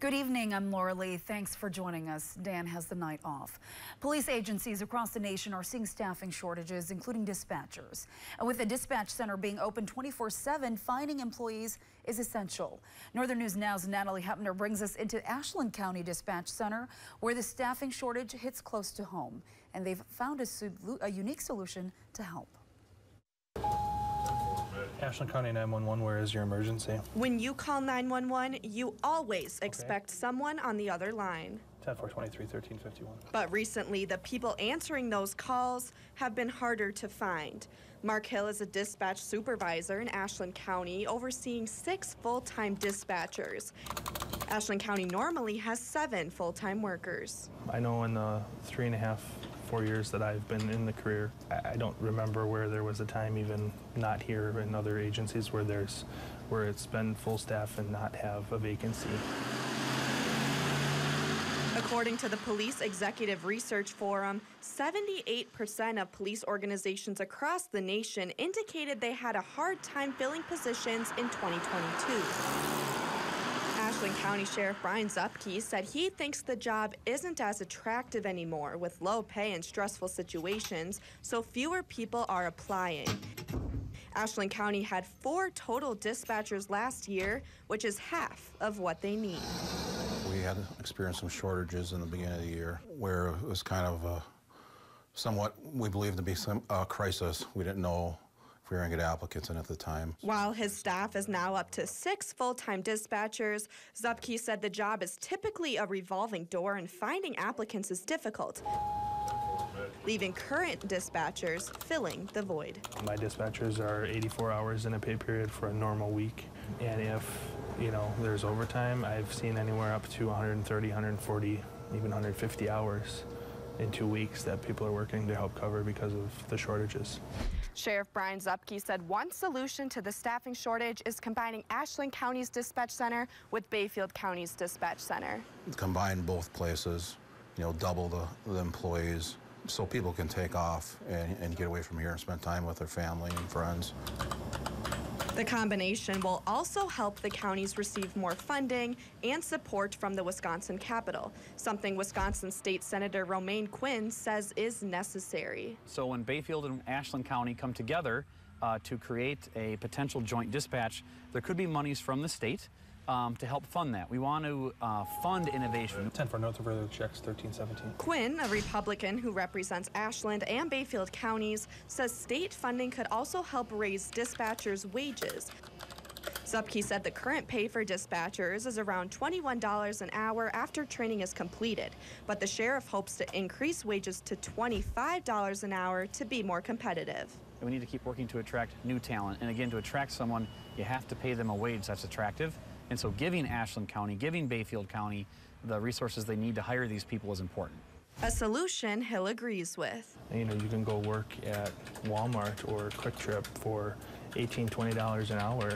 Good evening, I'm Laura Lee. Thanks for joining us. Dan has the night off. Police agencies across the nation are seeing staffing shortages, including dispatchers. And with the dispatch center being open 24/7, finding employees is essential. Northern News Now's Natalie Hepner brings us into Ashland County Dispatch Center, where the staffing shortage hits close to home. And they've found a unique solution to help. Ashland County 911, where is your emergency? When you call 911, you always expect someone on the other line. 10-423-1351. But recently, the people answering those calls have been harder to find. Mark Hill is a dispatch supervisor in Ashland County, overseeing 6 full-time dispatchers. Ashland County normally has 7 full-time workers. I know in the 3.5-4 years that I've been in the career, I don't remember where there was a time, even not here in other agencies, where it's been full staff and not have a vacancy. According to the Police Executive Research Forum, 78% of police organizations across the nation indicated they had a hard time filling positions in 2022. Ashland County Sheriff Brian Zupke said he thinks the job isn't as attractive anymore with low pay and stressful situations, so fewer people are applying. Ashland County had 4 total dispatchers last year, which is half of what they need. We had experienced some shortages in the beginning of the year where it was kind of somewhat, we believed to be a crisis. We didn't know if we were going to get applicants in at the time. While his staff is now up to 6 full-time dispatchers, Zupke said the job is typically a revolving door and finding applicants is difficult, leaving current dispatchers filling the void. My dispatchers are 84 hours in a pay period for a normal week, and if there's overtime, I've seen anywhere up to 130, 140, even 150 hours in 2 weeks that people are working to help cover because of the shortages. Sheriff Brian Zupke said one solution to the staffing shortage is combining Ashland County's dispatch center with Bayfield County's dispatch center. Combine both places, double the employees so people can take off and get away from here and spend time with their family and friends. The combination will also help the counties receive more funding and support from the Wisconsin Capitol, something Wisconsin State Senator Romaine Quinn says is necessary. So when Bayfield and Ashland County come together to create a potential joint dispatch, there could be monies from the state to help fund that. We want to fund innovation. 10 for North River checks 1317. Quinn, a Republican who represents Ashland and Bayfield counties, says state funding could also help raise dispatchers' wages. Zupke said the current pay for dispatchers is around $21 an hour after training is completed, but the sheriff hopes to increase wages to $25 an hour to be more competitive. We need to keep working to attract new talent, and again, to attract someone, you have to pay them a wage that's attractive. And so giving Ashland County, giving Bayfield County the resources they need to hire these people is important. A solution Hill agrees with. You can go work at Walmart or Quick Trip for $18, $20 an hour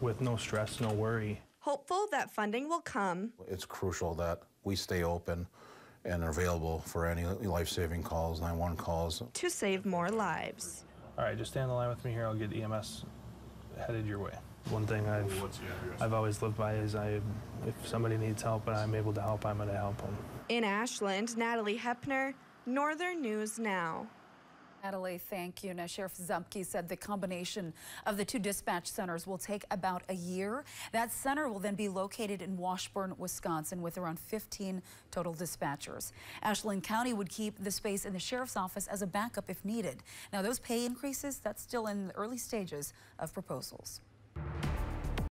with no stress, no worry. Hopeful that funding will come. It's crucial that we stay open and available for any life-saving calls, 911 calls. To save more lives. All right, just stay on the line with me here. I'll get EMS headed your way. One thing I've always lived by is if somebody needs help and I'm able to help, I'm going to help them. In Ashland, Natalie Hepner, Northern News Now. Natalie, thank you. Now, Sheriff Zupke said the combination of the 2 dispatch centers will take about a year. That center will then be located in Washburn, Wisconsin, with around 15 total dispatchers. Ashland County would keep the space in the sheriff's office as a backup if needed. Now, those pay increases, that's still in the early stages of proposals.